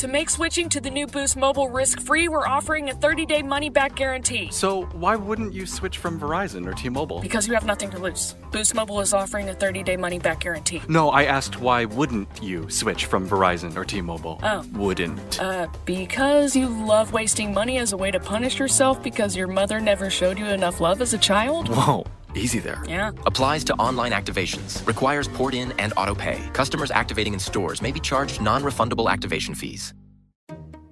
To make switching to the new Boost Mobile risk-free, we're offering a 30-day money-back guarantee. So why wouldn't you switch from Verizon or T-Mobile? Because you have nothing to lose. Boost Mobile is offering a 30-day money-back guarantee. No, I asked why wouldn't you switch from Verizon or T-Mobile? Oh. Wouldn't. Because you love wasting money as a way to punish yourself because your mother never showed you enough love as a child? Whoa, easy there. Yeah. Applies to online activations. Requires port in and auto pay. Customers activating in stores may be charged non-refundable activation fees.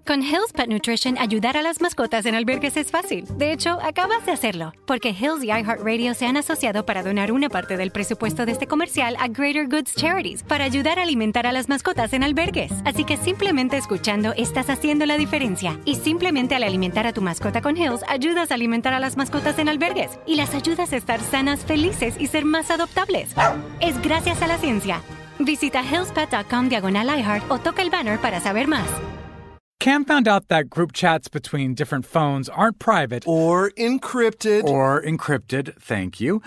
Con Hill's Pet Nutrition, ayudar a las mascotas en albergues es fácil. De hecho, acabas de hacerlo, porque Hill's y iHeartRadio se han asociado para donar una parte del presupuesto de este comercial a Greater Goods Charities para ayudar a alimentar a las mascotas en albergues. Así que simplemente escuchando estás haciendo la diferencia. Y simplemente al alimentar a tu mascota con Hill's, ayudas a alimentar a las mascotas en albergues y las ayudas a estar sanas, felices y ser más adoptables. Es gracias a la ciencia. Visita hillspet.com/iHeart o toca el banner para saber más. Cam found out that group chats between different phones aren't private. Or encrypted. Thank you.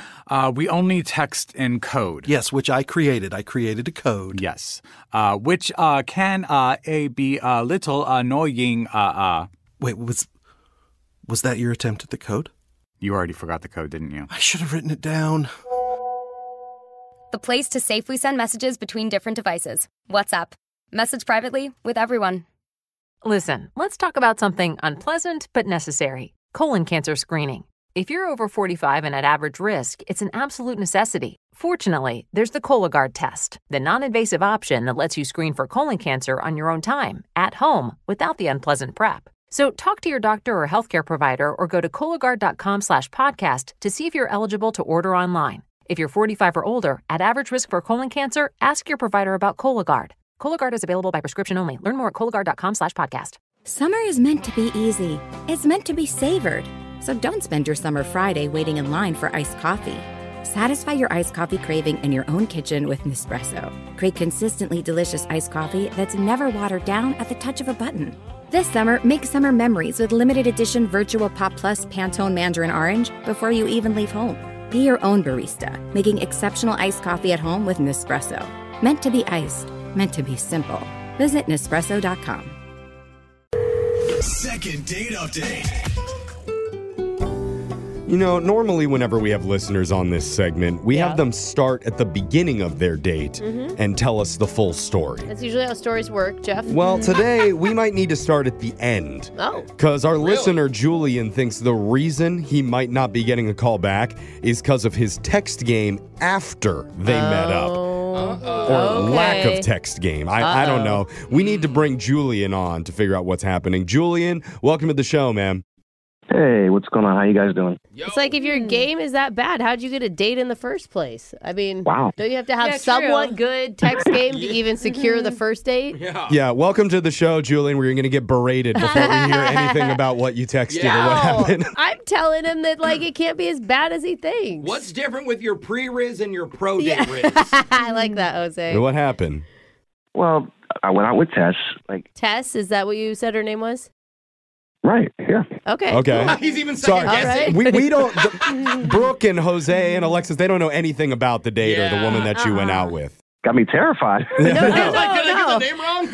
We only text in code. Yes, which I created. I created a code. Yes. Which can be a little annoying. Wait, was that your attempt at the code? You already forgot the code, didn't you? I should have written it down. The place to safely send messages between different devices. WhatsApp. Message privately with everyone. Listen, let's talk about something unpleasant but necessary. Colon cancer screening. If you're over 45 and at average risk, it's an absolute necessity. Fortunately, there's the Cologuard test, the non-invasive option that lets you screen for colon cancer on your own time, at home, without the unpleasant prep. So talk to your doctor or healthcare provider or go to Cologuard.com/podcast to see if you're eligible to order online. If you're 45 or older, at average risk for colon cancer, ask your provider about Cologuard. Cologuard is available by prescription only. Learn more at Cologuard.com/podcast. Summer is meant to be easy. It's meant to be savored. So don't spend your summer Friday waiting in line for iced coffee. Satisfy your iced coffee craving in your own kitchen with Nespresso. Create consistently delicious iced coffee that's never watered down at the touch of a button. This summer, make summer memories with limited edition Virtual Pop Plus Pantone Mandarin Orange before you even leave home. Be your own barista, making exceptional iced coffee at home with Nespresso. Meant to be iced. Meant to be simple. Visit Nespresso.com. Second date update. You know, normally whenever we have listeners on this segment, we have them start at the beginning of their date and tell us the full story. That's usually how stories work, Jeff. Well, today we might need to start at the end. Oh. Because our listener, Julian, thinks the reason he might not be getting a call back is because of his text game after they met up. Or lack of text game. I don't know. We need to bring Julian on to figure out what's happening. Julian, welcome to the show, man. Hey, what's going on? How you guys doing? It's like if your game is that bad, how'd you get a date in the first place? I mean, wow. Don't you have to have somewhat good text game to even secure the first date? Yeah, welcome to the show, Julian. We're going to get berated before we hear anything about what you texted or what happened. I'm telling him that like it can't be as bad as he thinks. What's different with your pre-riz and your pro-date riz? I like that, Jose. What happened? Well, I went out with Tess. Tess, is that what you said her name was? Right, yeah. Okay. He's even second guessing. We don't, Brooke and Jose and Alexis, they don't know anything about the date or the woman that you went out with. Got me terrified. Did I get the name wrong?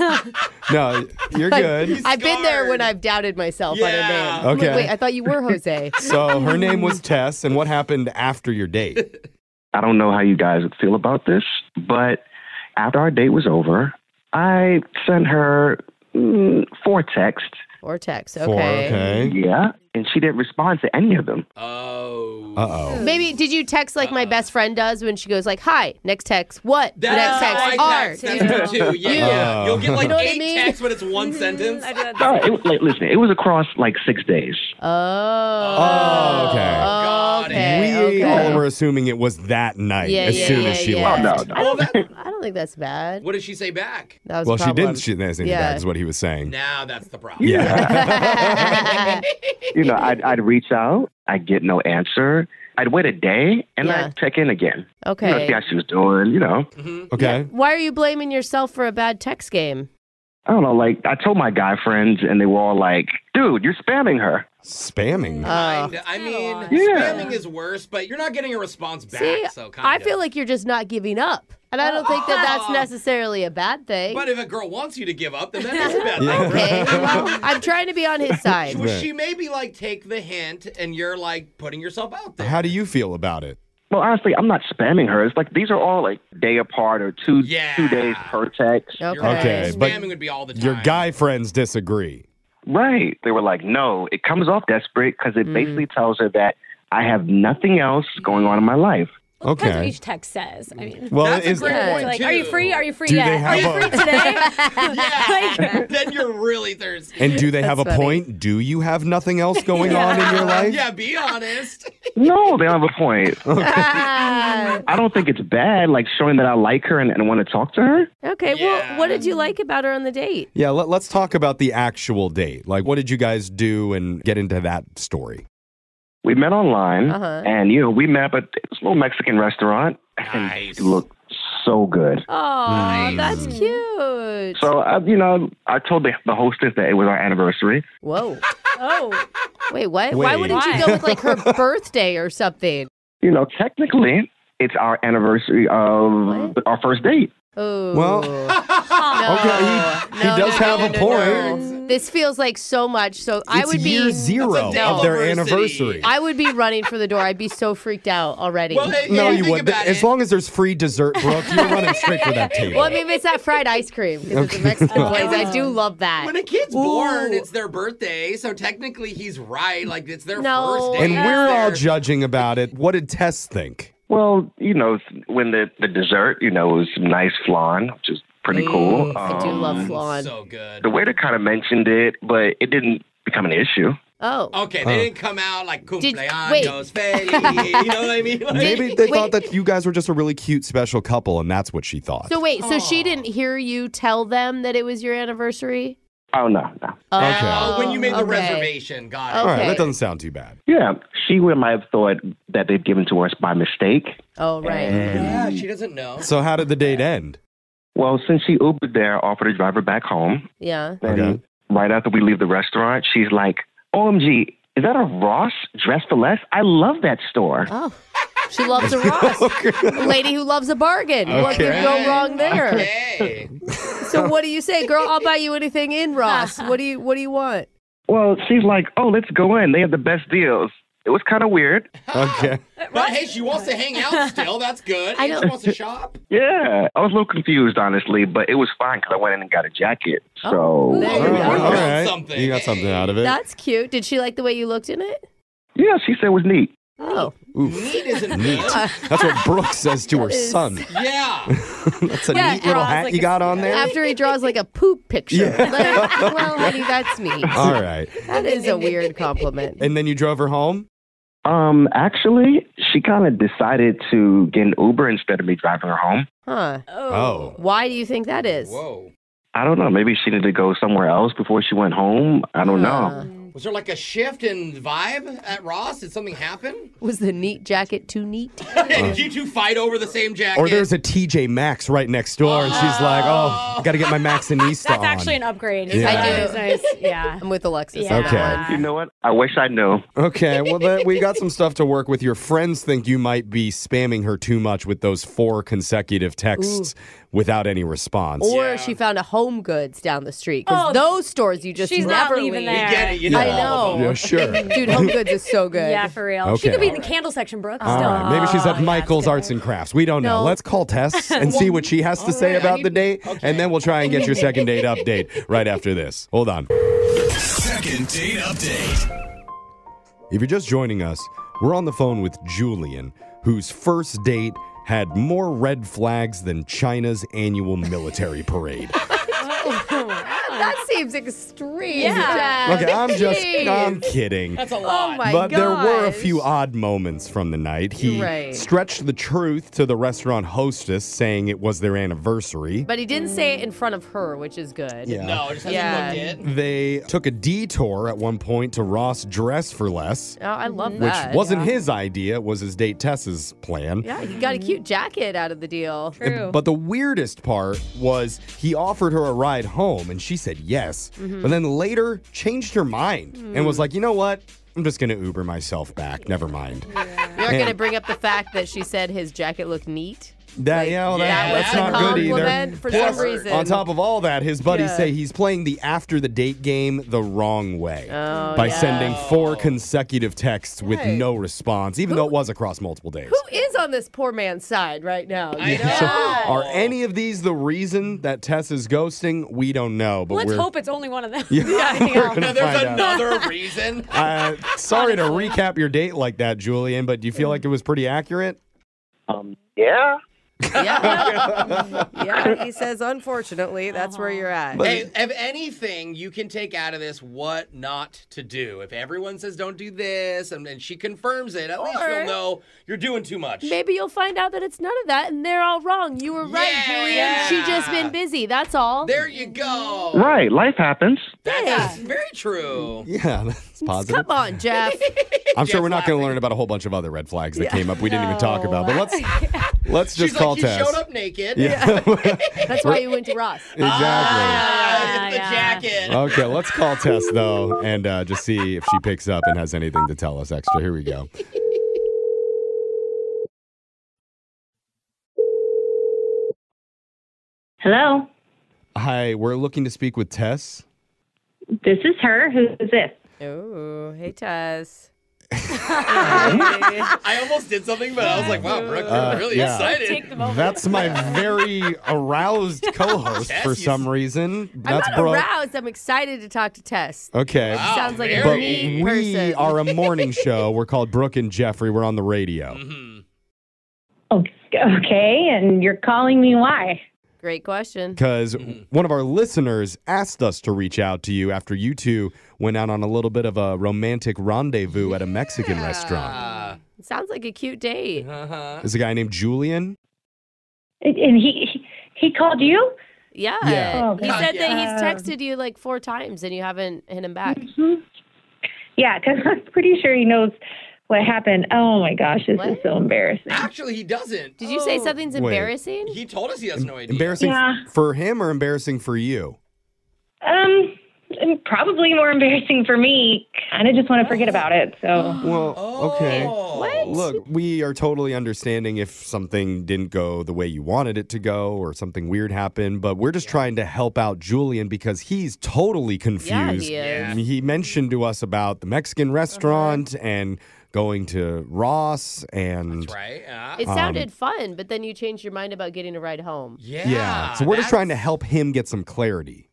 No, you're good. I've been there when I've doubted myself on a name. Okay. Wait, I thought you were Jose. So her name was Tess, and what happened after your date? I don't know how you guys would feel about this, but after our date was over, I sent her 4 texts. Or text, okay. Yeah, and she didn't respond to any of them. Oh. Uh-oh. Maybe, did you text like my best friend does when she goes like, hi, next text, what? That's next how text, I text. That's me too. Yeah. You'll get like You know what I 8 mean? texts, but it's one sentence. Listen, it was across like 6 days. Oh. Okay. We all were assuming it was that night as soon as she left. No. I don't think that's bad. What did she say back? That was Well, a she problem. didn't say that is what he was saying. Now that's the problem. Yeah. You know, I'd reach out, I'd get no answer. I'd wait a day, and I'd check in again. Okay. You know, see how she was doing, you know. Okay. Why are you blaming yourself for a bad text game? I don't know, like, I told my guy friends, and they were all like, dude, you're spamming her. Spamming? I mean, Yeah. spamming is worse, but you're not getting a response back, See, so I feel like you're just not giving up. And I don't think that that's necessarily a bad thing. But if a girl wants you to give up, then that is a bad thing. Okay, well, I'm trying to be on his side. Well, she maybe, like, take the hint, and you're, like, putting yourself out there. How do you feel about it? Well, honestly, I'm not spamming her. It's like these are all like day apart or two days per text. Okay, but Spamming would be all the time. your guy friends disagree. Right. They were like, no, it comes off desperate because it basically tells her that I have nothing else going on in my life. Well, depends what each text says. I mean, Well, That's a is- great point, like, too. are you free? Are you free Do yet? they Are have you a- free today? Yeah, then you're really thirsty. And do they have a That's funny. point? Do you have nothing else going on in your life? Yeah, be honest. No, they don't have a point. I don't think it's bad, like showing that I like her and want to talk to her. Okay, well, what did you like about her on the date? Yeah, let's talk about the actual date. Like, what did you guys do and get into that story? We met online, and, we met up at this little Mexican restaurant. And it looked so good. Oh, that's cute. So, I told the hostess that it was our anniversary. Whoa. Oh. Wait, what? Why wouldn't you go with, like, her birthday or something? Technically, it's our anniversary of our first date. Oh. Well, he does have a point. This feels like so much. So I It's would be year zero of their anniversary. I would be running for the door. I'd be so freaked out already. Well, hey, No, yeah, you think would. about As it. long as there's free dessert, Brooke, you're running straight for that table. Well, I mean, it's that fried ice cream because it's a Mexican place. I do love that. When a kid's born, it's their birthday, so technically he's right. Like, it's their first day. And we're all judging about it. What did Tess think? Well, when the dessert, it was some nice flan, which is pretty cool. I do love flan. So good. The waiter kind of mentioned it, but it didn't become an issue. Oh. Okay, they didn't come out like wait. cumpleaños feliz. You know what I mean? Like, Maybe they thought that you guys were just a really cute, special couple, and that's what she thought. So wait, so she didn't hear you tell them that it was your anniversary? Oh, no. Oh, when you made the okay. reservation, got it. All right, that doesn't sound too bad. Yeah, she might have thought that they'd given to us by mistake. Oh, right. Yeah, she doesn't know. So how did the date end? Well, since she Ubered there, offered to drive her back home. Yeah. And right after we leave the restaurant, she's like, OMG, is that a Ross dress for less? I love that store. Oh. She loves a Ross. A lady who loves a bargain. What could go wrong there? Okay. So what do you say, girl? I'll buy you anything in Ross. What do you want? Well, she's like, oh, let's go in. They have the best deals. It was kind of weird. Okay. But hey, she wants to hang out still. That's good. I And know. she wants to shop. Yeah, I was a little confused, honestly, but it was fine because I went in and got a jacket. So, There you go. All right. Something. You got something out of it. That's cute. Did she like the way you looked in it? yeah, she said it was neat. Oh. Neat isn't Neat. good. That's what Brooke says to her son. Yeah. That's a Yeah, neat little draws hat like you a- got on there. After he draws like a poop picture. Yeah. Like, well, honey, that's me. All right. That is a weird compliment. And then you drove her home? Actually, she kind of decided to get an Uber instead of me driving her home. Huh. Oh. Why do you think that is? Whoa. I don't know. Maybe she needed to go somewhere else before she went home. I don't know. Was there like a shift in vibe at Ross? Did something happen? Was the neat jacket too neat? Did you two fight over the same jacket? Or there's a TJ Maxx right next door, and she's like, oh, I got to get my Maxxinista That's on. actually an upgrade. Yeah. I do. That is nice. Yeah. I'm with Alexis. Yeah. on that one. You know what? I wish I knew. Okay, well, then we got some stuff to work with. Your friends think you might be spamming her too much with those 4 consecutive texts without any response. Or she found a Home Goods down the street. Because Oh, those stores you just she's never not leaving leave. there. You get it. You know I all of know. them. Yeah, sure. Dude, Home Goods is so good. Yeah, for real. Okay. She could be in the candle section, Brooke. All right, maybe she's at Michael's Arts and Crafts. We don't know. No. Let's call Tess and see what she has to say about the date, and then we'll try and get your second date update right after this. Hold on. Second date update. If you're just joining us, we're on the phone with Julian, whose first date had more red flags than China's annual military parade. That seems extreme. Yeah. Jess. Okay, I'm Jeez. kidding. That's a Oh lot. my But there were a gosh. few odd moments from the night. He Right. stretched the truth to the restaurant hostess, saying it was their anniversary. But he didn't say it in front of her, which is good. Yeah. No, just hasn't Yeah. looked it. They took a detour at one point to Ross Dress for Less, Oh, I love which that. wasn't his idea. It was his date Tess's plan. Yeah, he got a cute jacket out of the deal. True. But the weirdest part was he offered her a ride home and she said yes. Mm-hmm. But then later changed her mind and was like, you know what? I'm just going to Uber myself back. Never mind. You're not going to bring up the fact that she said his jacket looked neat? That's was not a good either. compliment for some reason. On top of all that, his buddies Yeah. say he's playing the after the date game the wrong way by yeah. sending 4 consecutive texts with Right. no response, even though it was across multiple days. Who is on this poor man's side right now? You know? So are any of these the reason that Tess is ghosting? We don't know, but Let's we're hope it's only one of them. Yeah, Anything we're else. gonna There's find out. another reason. Sorry to recap your date like that, Julian, but do you feel like it was pretty accurate? Yeah. Yeah, he says, unfortunately, that's where you're at. Hey, if anything you can take out of this, what not to do. If everyone says don't do this and she confirms it, at least you'll know you're doing too much. Maybe you'll find out that it's none of that and they're all wrong. You were right, Julian. She just been busy. That's all. There you go. Right. Life happens. That's very true. Yeah, that's positive. Come on, Jeff. I'm sure we're not going to learn about a whole bunch of other red flags that came up we didn't even talk about. But let's just She's call like, you Tess. showed up naked. Yeah. That's why you went to Ross. Exactly. It's the jacket. Okay, let's call Tess, though, and just see if she picks up and has anything to tell us extra. Here we go. Hello, Hi, we're looking to speak with Tess. this is her. Who is this? Oh, hey, Tess. I almost did something, but I was like, wow, Brooke, you're really yeah. excited. That's my very aroused co-host Tess, for you some reason. I'm That's not Brooke. aroused. I'm excited to talk to Tess. Okay. Wow, Sounds like very. a But neat we person. are a morning show. We're called Brooke and Jeffrey. We're on the radio. Okay, and you're calling me why? Great question. Because one of our listeners asked us to reach out to you after you two went out on a little bit of a romantic rendezvous at a Mexican restaurant. It sounds like a cute date. There's a guy named Julian. And he called you? Yeah. Yeah. He Oh, said that yeah. he's texted you like 4 times and you haven't hit him back. Yeah, because I'm pretty sure he knows what happened. Oh my gosh, this is so embarrassing. Actually, he doesn't. Did you say something's Wait. embarrassing? He told us he has no idea. Embarrassing Yeah. for him or embarrassing for you? Probably more embarrassing for me. Kind of just want to forget about it. So. Well, okay. What? Look, we are totally understanding if something didn't go the way you wanted it to go or something weird happened, but we're just trying to help out Julian because he's totally confused. Yeah, he is. He mentioned to us about the Mexican restaurant and going to Ross and That's right. Yeah. It sounded fun, but then you changed your mind about getting a ride home. yeah. So we're just trying to help him get some clarity.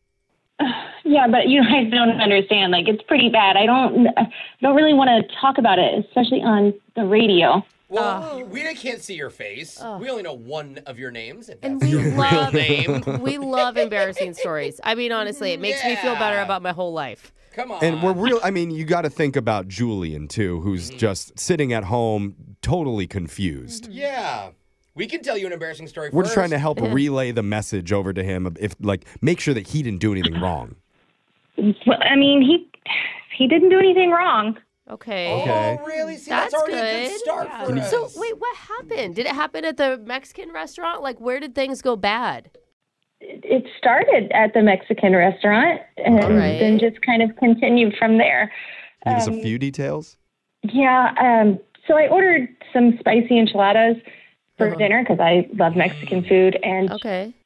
Yeah, but you guys don't understand. Like, it's pretty bad. I don't really want to talk about it, especially on the radio. Well, we can't see your face. We only know one of your names. If And that's we your love real name. we love embarrassing stories. I mean, honestly, it makes me feel better about my whole life. Come on. And I mean, you got to think about Julian, too, who's just sitting at home totally confused. Yeah. We can tell you an embarrassing story We're first. just trying to help relay the message over to him, make sure that he didn't do anything wrong. Well, I mean, he didn't do anything wrong. Okay. Okay. Oh, really? See, That's that's already a good. good start for us. So, wait, what happened? Did it happen at the Mexican restaurant? Like, where did things go bad? It started at the Mexican restaurant and right. then just kind of continued from there. Give us a few details. Yeah, so I ordered some spicy enchiladas for dinner because I love Mexican food, and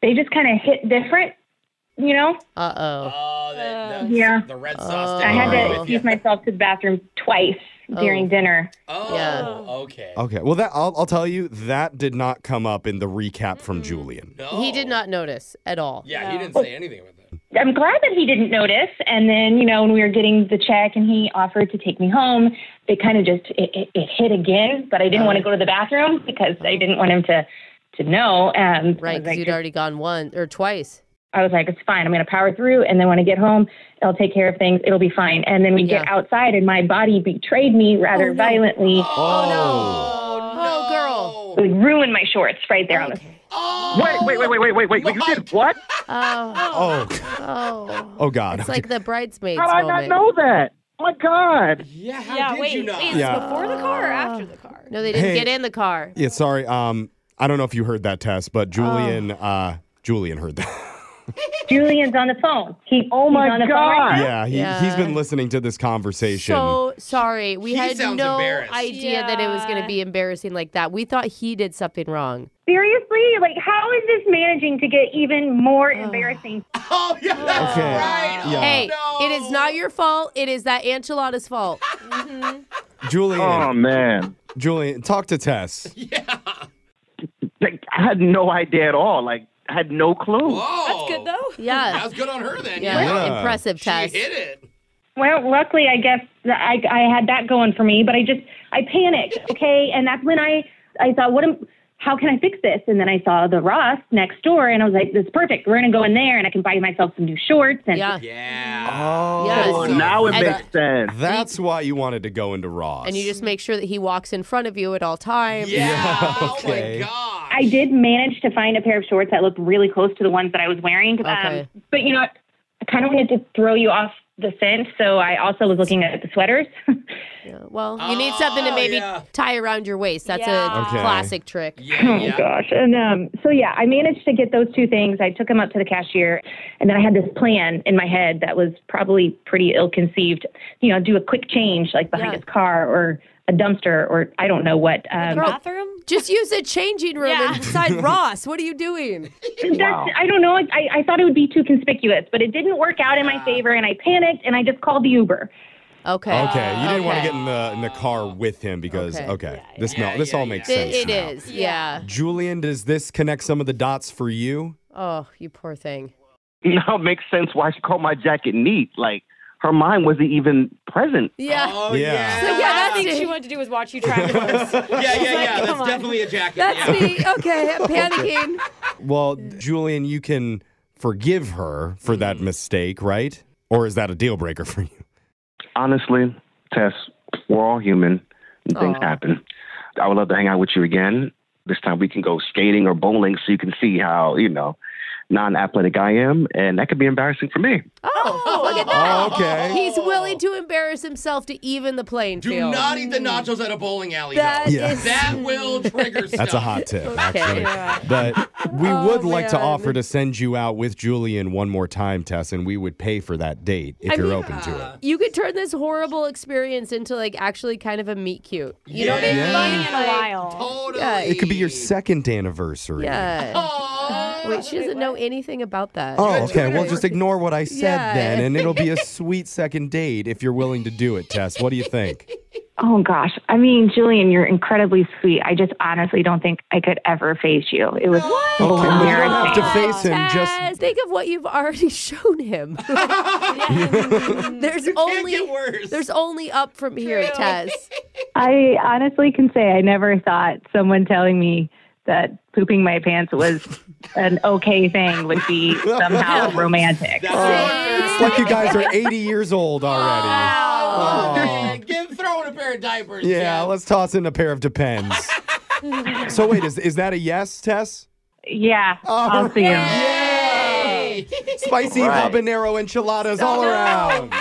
they just kind of hit different, you know? Yeah. The red sauce. I had to excuse myself to the bathroom twice during dinner. Okay. Okay. Well, I'll tell you, that did not come up in the recap from Julian. He did not notice at all. Yeah, he didn't say anything about that. I'm glad that he didn't notice. And then, you know, when we were getting the check and he offered to take me home, it kind of just, it hit again. But I didn't want to go to the bathroom because I didn't want him to know. Right, because you'd already gone once or twice. I was like, it's fine. I'm going to power through. And then when I get home, I'll take care of things. It'll be fine. And then we get outside and my body betrayed me rather violently. Oh, girl. It would ruin my shorts right there on the. Wait. You did what? Oh, God. It's like the bridesmaids How did I not know that? Oh, my God. Yeah, how did you not? Is this before the car or after the car? No, they didn't get in the car. Yeah, sorry. I don't know if you heard that, Tess, but Julian heard that. Julian's on the phone. He's my on the phone God. right now. He's been listening to this conversation. So sorry. We had no embarrassed. idea that it was going to be embarrassing like that. We thought he did something wrong. Seriously? Like, how is this managing to get even more embarrassing? Oh, yeah, that's Okay. right. Yeah. Hey, it is not your fault. It is that enchilada's fault. Julian. Oh, man. Julian, talk to Tess. Like, I had no idea at all. Like, I had no clue. Whoa. That's good, though. Yeah. That's good on her then. Yeah. Impressive, Tess. She hit it. Well, luckily, I guess I had that going for me, but I panicked, okay? And that's when I thought, how can I fix this? And then I saw the Ross next door, and I was like, this is perfect. We're going to go in there, and I can buy myself some new shorts. And Oh, Yes. Now it makes sense. That's why you wanted to go into Ross. And you just make sure that he walks in front of you at all times. Yeah. Okay. Oh, my God. I did manage to find a pair of shorts that looked really close to the ones that I was wearing. Okay. But, you know, I kind of wanted to throw you off the scent, so I also was looking at the sweaters. Yeah. Well, you need something to maybe tie around your waist. That's a classic trick. Oh, gosh. And so, I managed to get those two things. I took them up to the cashier, and then I had this plan in my head that was probably pretty ill-conceived. You know, do a quick change, like behind his car or a dumpster or I don't know what. Bathroom? Just use a changing room inside Ross. What are you doing? I don't know. I thought it would be too conspicuous, but it didn't work out in my favor, and I panicked, and I just called the Uber. Okay. Okay. You didn't want to get in the car with him because this all makes sense. It now. is. Yeah. Julian, does this connect some of the dots for you? Oh, you poor thing. Now it makes sense why she called my jacket neat. Like, her mind wasn't even present. Yeah. Oh, yeah. So, Last thing she wanted to do was watch you try clothes. Yeah. That's definitely a jacket. That's me. Okay, I'm panicking. Well, Julian, you can forgive her for that mistake, right? Or is that a deal breaker for you? Honestly, Tess, we're all human and things happen. I would love to hang out with you again. This time we can go skating or bowling so you can see how, non-athletic I am, and that could be embarrassing for me. Oh, look at that. Oh, okay. He's willing to embarrass himself to even the playing field. Do not eat the nachos at a bowling alley, That though. is- That will trigger stuff. That's a hot tip, actually. Yeah. But we would like to man. offer to send you out with Julian one more time, Tess, and we would pay for that date if you're open to it. You could turn this horrible experience into actually kind of a meet cute. You know what I mean? Funny in a while. Totally. Yeah. It could be your second anniversary. Yeah. Wait, she doesn't know anything about that. Oh, okay. Well, just ignore what I said Yeah. then, and it'll be a sweet second date if you're willing to do it, Tess. What do you think? Oh, gosh. I mean, Julian, you're incredibly sweet. I just honestly don't think I could ever face you. It was Okay, well, you don't have to face him. Tess, Just think of what you've already shown him. There's only up from here, Tess. I honestly can say I never thought someone telling me that pooping my pants was an okay thing would be somehow romantic. it's like you guys are 80 years old already. Throw in a pair of diapers. Yeah, Jeff. let's toss in a pair of Depends. So wait, is that a yes, Tess? Yeah, I'll see him. Yay! Spicy habanero enchiladas all around.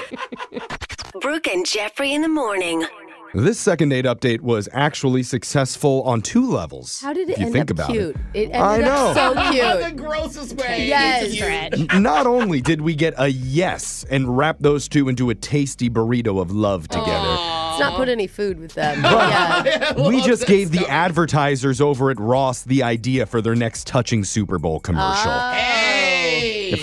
Brooke and Jeffrey in the morning. This second date update was actually successful on two levels. How did it if you end think up about cute? It. It ended up so cute. The grossest way. Yes. Not only did we get a yes and wrap those two into a tasty burrito of love together. Let's not put any food with them. But we just gave the advertisers over at Ross the idea for their next touching Super Bowl commercial.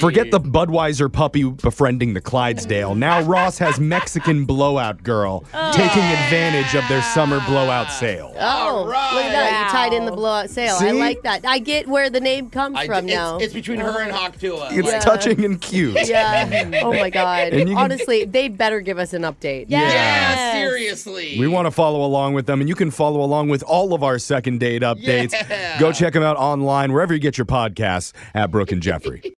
Forget the Budweiser puppy befriending the Clydesdale. Now Ross has Mexican blowout girl taking advantage of their summer blowout sale. Oh, look at that. You tied in the blowout sale. See? I like that. I get where the name comes from now. It's between her and Hawktua. It's touching and cute. Yeah. Oh, my God. And you can- Honestly, they better give us an update. Yeah, seriously. We want to follow along with them, and you can follow along with all of our second date updates. Yeah. Go check them out online, wherever you get your podcasts, at Brooke and Jeffrey.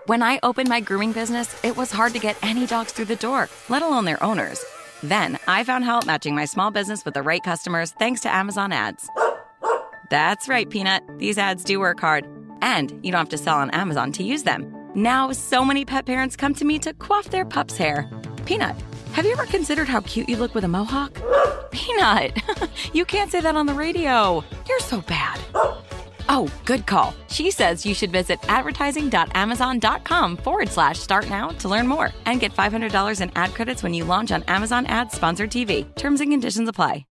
When I opened my grooming business, it was hard to get any dogs through the door, let alone their owners. Then I found help matching my small business with the right customers thanks to Amazon Ads. That's right, Peanut. These ads do work hard. And you don't have to sell on Amazon to use them. Now, so many pet parents come to me to coif their pup's hair. Peanut, have you ever considered how cute you look with a mohawk? Peanut, you can't say that on the radio. You're so bad. Oh, good call. She says you should visit advertising.amazon.com/start now to learn more and get $500 in ad credits when you launch on Amazon Ads Sponsored TV. Terms and conditions apply.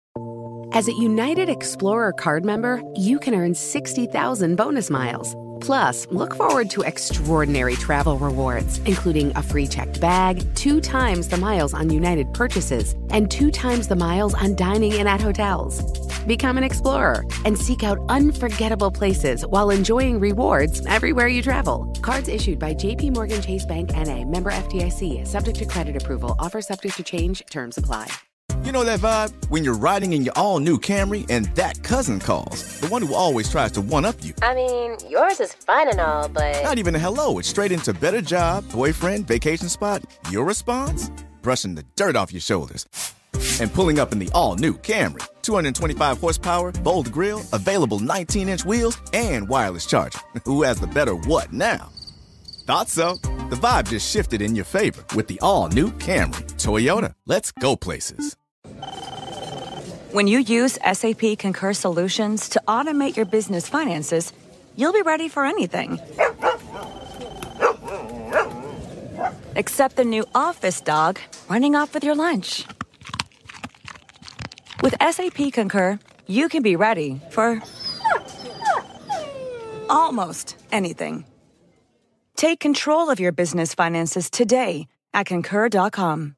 As a United Explorer card member, you can earn 60,000 bonus miles. Plus, look forward to extraordinary travel rewards, including a free checked bag, 2 times the miles on United purchases, and 2 times the miles on dining in at hotels. Become an explorer and seek out unforgettable places while enjoying rewards everywhere you travel. Cards issued by JP Morgan Chase Bank N.A., member FDIC, subject to credit approval. Offer subject to change. Terms apply. You know that vibe? When you're riding in your all-new Camry and that cousin calls. The one who always tries to one-up you. I mean, yours is fine and all, but... Not even a hello. It's straight into better job, boyfriend, vacation spot. Your response? Brushing the dirt off your shoulders. And pulling up in the all-new Camry. 225 horsepower, bold grille, available 19-inch wheels, and wireless charging. Who has the better what now? Thought so. The vibe just shifted in your favor with the all-new Camry. Toyota. Let's go places. When you use SAP Concur Solutions to automate your business finances, you'll be ready for anything. Except the new office dog running off with your lunch. With SAP Concur, you can be ready for almost anything. Take control of your business finances today at Concur.com.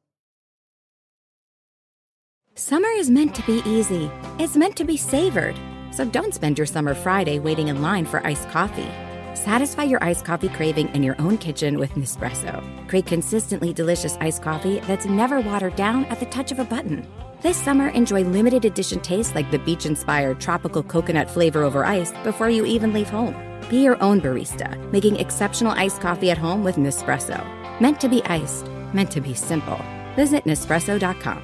Summer is meant to be easy. It's meant to be savored. So don't spend your summer Friday waiting in line for iced coffee. Satisfy your iced coffee craving in your own kitchen with Nespresso. Create consistently delicious iced coffee that's never watered down at the touch of a button. This summer, enjoy limited edition tastes like the beach-inspired tropical coconut flavor over ice before you even leave home. Be your own barista, making exceptional iced coffee at home with Nespresso. Meant to be iced, meant to be simple. Visit Nespresso.com.